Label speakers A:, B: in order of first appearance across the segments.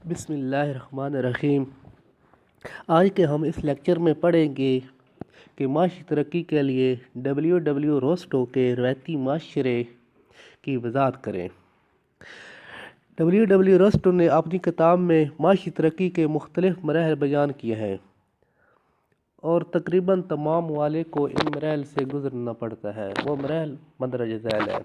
A: بسم اللہ الرحمن الرحیم۔ آج کے ہم اس لیکچر میں پڑھیں گے کہ معاشی ترقی کے لیے ڈبلیو روسٹو کے روایتی معاشرے کی وضاحت کریں۔ ڈبلیو روسٹو نے اپنی کتاب میں معاشی ترقی کے مختلف مراحل بیان کیے ہیں اور تقریباً تمام ممالک کو ان مراحل سے گزرنا پڑتا ہے۔ وہ مراحل مندرجہ ذیل ہے۔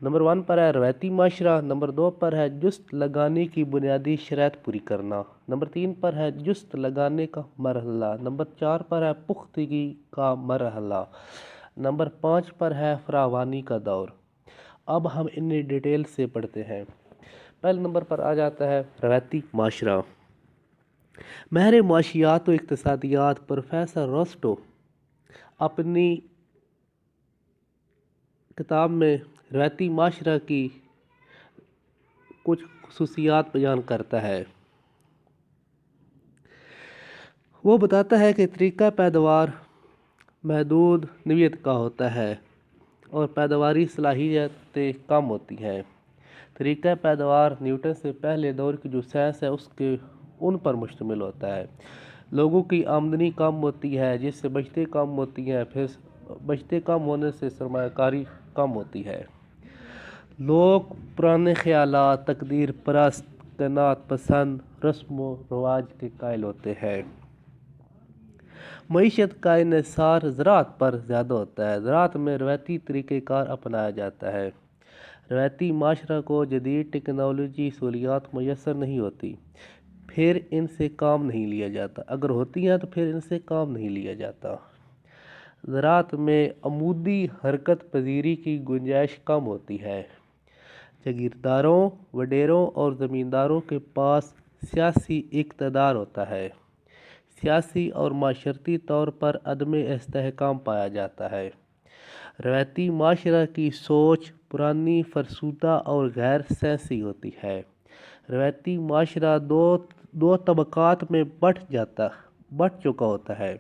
A: نمبر 1 پر ہے روایتی معاشرہ، نمبر 2 پر ہے جست لگانے کی بنیادی شرائط پوری کرنا، نمبر 3 پر ہے جست لگانے کا مرحلہ، نمبر 4 پر ہے پختگی کا مرحلہ، نمبر 5 پر ہے فراوانی کا دور۔ اب ہم انہیں ڈیٹیل سے پڑھتے ہیں۔ پہلے نمبر پر آ جاتا ہے روایتی معاشرہ۔ ماہر معاشیات و اقتصادیات پروفیسر روسٹو اپنی کتاب میں روایتی معاشرہ کی کچھ خصوصیات بیان کرتا ہے۔ وہ بتاتا ہے کہ طریقہ پیداوار محدود نوعیت کا ہوتا ہے اور پیداواری صلاحیتیں کم ہوتی ہیں۔ طریقہ پیداوار نیوٹن سے پہلے دور کی جو سائنس ہے ان پر مشتمل ہوتا ہے۔ لوگوں کی آمدنی کم ہوتی ہے جس سے بچتیں کم ہوتی ہیں، پھر بچتیں کم ہونے سے سرمایہ کاری کم ہوتی ہے۔ لوگ پرانے خیالات، تقدیر پرست، قناعت پسند رسم و رواج کے قائل ہوتے ہیں۔ معیشت کا انحصار زراعت پر زیادہ ہوتا ہے۔ زراعت میں روایتی طریقہ کار اپنایا جاتا ہے۔ روایتی معاشرہ کو جدید ٹیکنالوجی سہولیات میسر نہیں ہوتی، پھر ان سے کام نہیں لیا جاتا، اگر ہوتی ہیں تو پھر ان سے کام نہیں لیا جاتا۔ زراعت میں عمودی حرکت پذیری کی گنجائش کم ہوتی ہے۔ جاگیرداروں، وڈیروں اور زمینداروں کے پاس سیاسی اقتدار ہوتا ہے۔ سیاسی اور معاشرتی طور پر عدم استحکام پایا جاتا ہے۔ روایتی معاشرہ کی سوچ پرانی، فرسودہ اور غیر سائنسی ہوتی ہے۔ روایتی معاشرہ دو طبقات میں بٹ چکا ہوتا ہے۔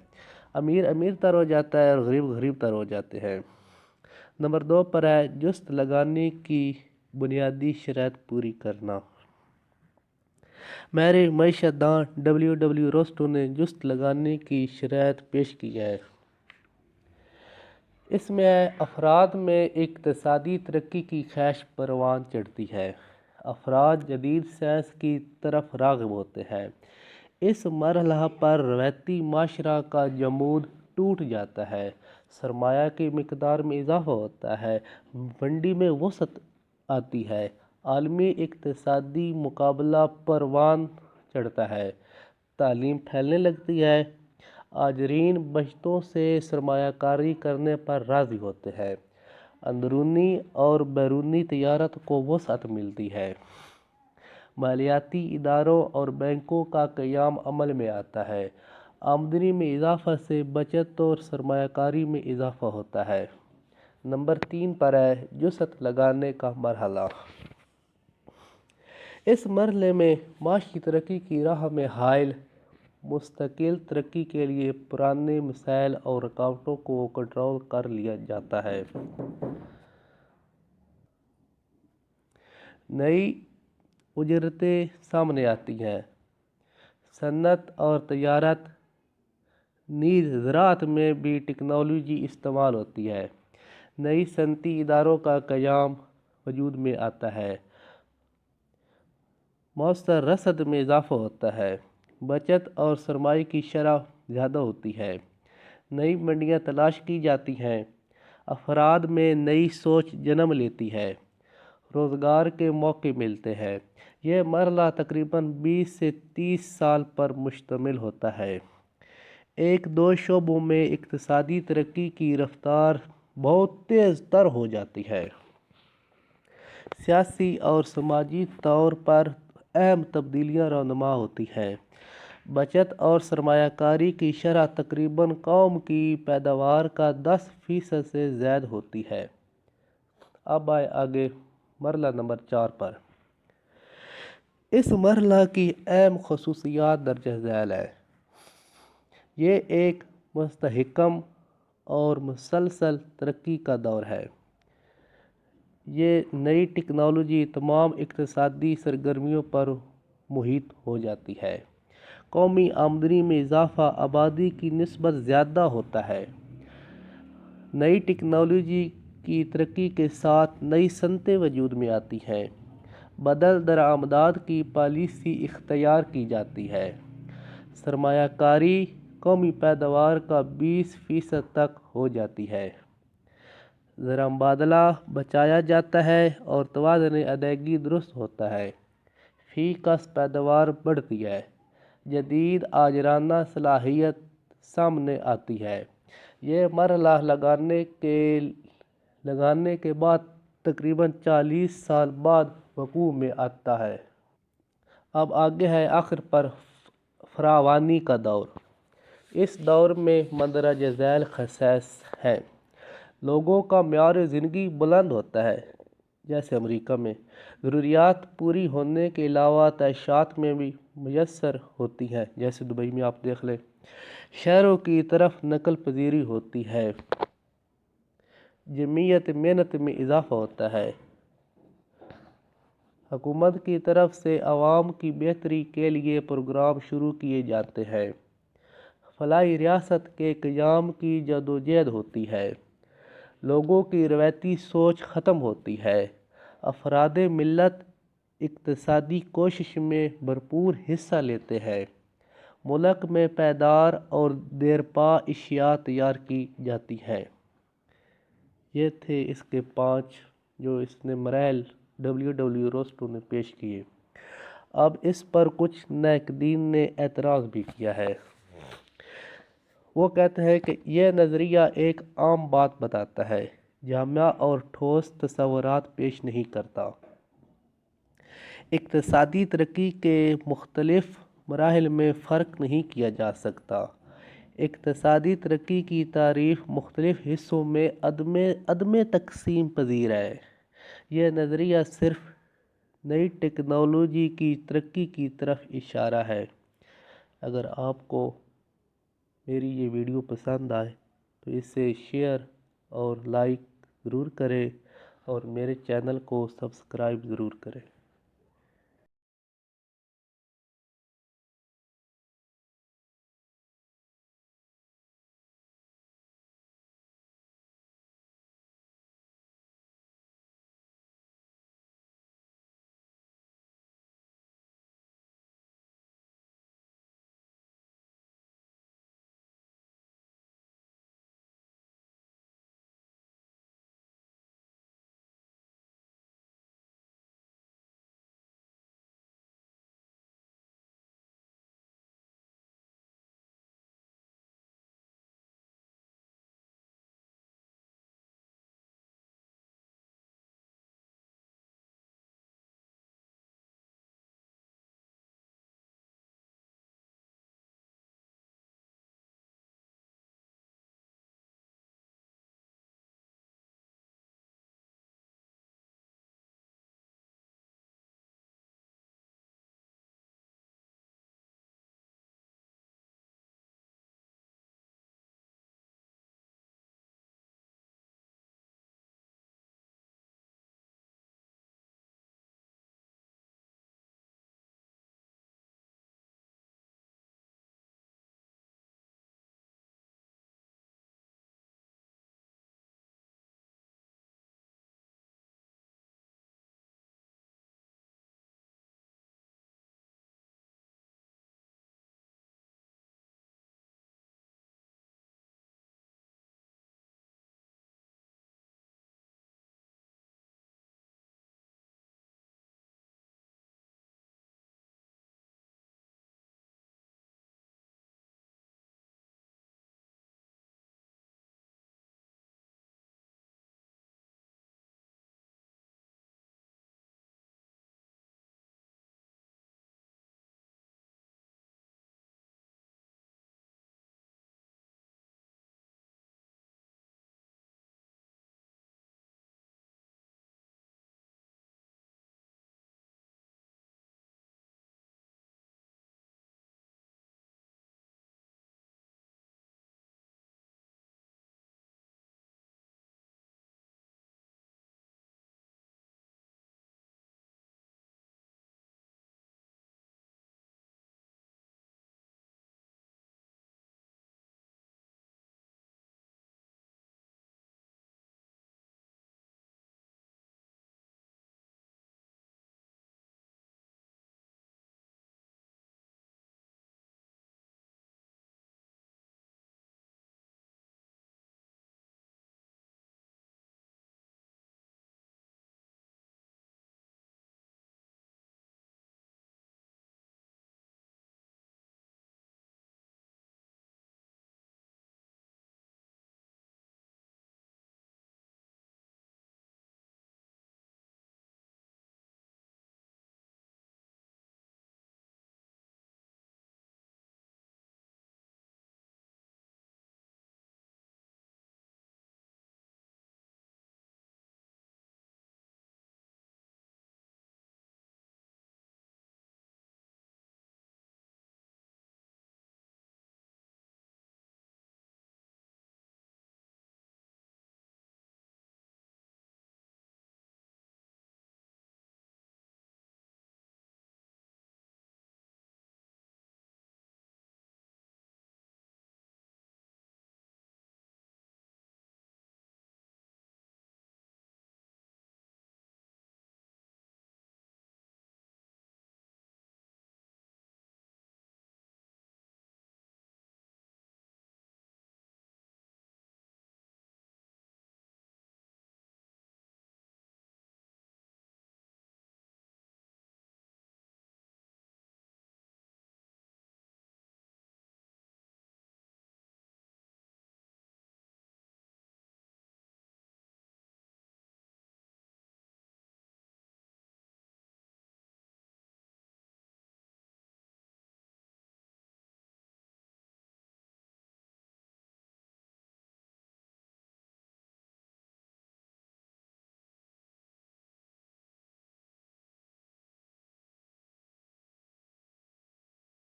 A: امیر تر ہو جاتا ہے اور غریب تر ہو جاتے ہیں۔ نمبر 2 پر ہے جست لگانے کی بنیادی شرائط پوری کرنا۔ ماہر معیشت داں ڈبلیو روسٹو نے جست لگانے کی شرائط پیش کی ہے۔ اس میں افراد میں اقتصادی ترقی کی خواہش پروان چڑھتی ہے۔ افراد جدید سائنس کی طرف راغب ہوتے ہیں۔ اس مرحلہ پر روایتی معاشرہ کا جمود ٹوٹ جاتا ہے، سرمایہ کی مقدار میں اضافہ ہوتا ہے، منڈی میں وسعت آتی ہے، عالمی اقتصادی مقابلہ پروان چڑھتا ہے، تعلیم پھیلنے لگتی ہے، تاجرین بچتوں سے سرمایہ کاری کرنے پر راضی ہوتے ہیں، اندرونی اور بیرونی تجارت کو وسعت ملتی ہے، مالیاتی اداروں اور بینکوں کا قیام عمل میں آتا ہے، آمدنی میں اضافہ سے بچت اور سرمایہ کاری میں اضافہ ہوتا ہے۔ نمبر 3 پر ہے جست لگانے کا مرحلہ۔ اس مرحلے میں معاشی ترقی کی راہ میں حائل مستقل ترقی کے لیے پرانے مسائل اور رکاوٹوں کو کنٹرول کر لیا جاتا ہے۔ نئی اجرتیں سامنے آتی ہیں۔ صنعت اور تجارت، نیز زراعت میں بھی ٹیکنالوجی استعمال ہوتی ہے۔ نئی صنعتی اداروں کا قیام وجود میں آتا ہے۔ مؤثر رصد میں اضافہ ہوتا ہے۔ بچت اور سرمایہ کی شرح زیادہ ہوتی ہے۔ نئی منڈیاں تلاش کی جاتی ہیں۔ افراد میں نئی سوچ جنم لیتی ہے۔ روزگار کے موقع ملتے ہیں۔ یہ مرحلہ تقریباً 20 سے 30 سال پر مشتمل ہوتا ہے۔ 1-2 شعبوں میں اقتصادی ترقی کی رفتار بہت تیز تر ہو جاتی ہے۔ سیاسی اور سماجی طور پر اہم تبدیلیاں رونما ہوتی ہیں۔ بچت اور سرمایہ کاری کی شرح تقریباً قوم کی پیداوار کا 10% سے زائد ہوتی ہے۔ اب آگے مرحلہ نمبر 4 پر۔ اس مرحلہ کی اہم خصوصیات درج ذیل ہیں۔ یہ ایک مستحکم اور مسلسل ترقی کا دور ہے۔ یہ نئی ٹیکنالوجی تمام اقتصادی سرگرمیوں پر محیط ہو جاتی ہے۔ قومی آمدنی میں اضافہ آبادی کی نسبت زیادہ ہوتا ہے۔ نئی ٹیکنالوجی کی ترقی کے ساتھ نئی صنعتیں وجود میں آتی ہیں۔ بدل درآمدات کی پالیسی اختیار کی جاتی ہے۔ سرمایہ کاری قومی پیداوار کا 20% تک ہو جاتی ہے۔ زر مبادلہ بچایا جاتا ہے اور توازن ادائیگی درست ہوتا ہے۔ فی کس پیداوار بڑھتی ہے۔ جدید آجرانہ صلاحیت سامنے آتی ہے۔ یہ مرحلہ لگانے کے بعد تقریباً 40 سال بعد وقوع میں آتا ہے۔ اب آگے ہے آخر پر فراوانی کا دور۔ اس دور میں مندرجہ ذیل خصائص ہیں۔ لوگوں کا معیار زندگی بلند ہوتا ہے، جیسے امریکہ میں۔ ضروریات پوری ہونے کے علاوہ تعیشات میں بھی میسر ہوتی ہیں، جیسے دبئی میں آپ دیکھ لیں۔ شہروں کی طرف نقل پذیری ہوتی ہے۔ جمعیت محنت میں اضافہ ہوتا ہے۔ حکومت کی طرف سے عوام کی بہتری کے لیے پروگرام شروع کیے جاتے ہیں۔ فلاحی ریاست کے قیام کی جدوجہد ہوتی ہے۔ لوگوں کی روایتی سوچ ختم ہوتی ہے۔ افراد ملت اقتصادی کوشش میں بھرپور حصہ لیتے ہیں۔ ملک میں پائیدار اور دیرپا اشیاء تیار کی جاتی ہیں۔ یہ تھے اس کے 5 جو اس نے مراحل روسٹو نے پیش کیے۔ اب اس پر کچھ ناقدین نے اعتراض بھی کیا ہے۔ وہ کہتے ہیں کہ یہ نظریہ ایک عام بات بتاتا ہے، جامع اور ٹھوس تصورات پیش نہیں کرتا۔ اقتصادی ترقی کے مختلف مراحل میں فرق نہیں کیا جا سکتا۔ اقتصادی ترقی کی تعریف مختلف حصوں میں عدم تقسیم پذیر ہے۔ یہ نظریہ صرف نئی ٹیکنالوجی کی ترقی کی طرف اشارہ ہے۔ اگر آپ کو میری یہ ویڈیو پسند آئے تو اسے شیئر اور لائک ضرور کریں اور میرے چینل کو سبسکرائب ضرور کریں۔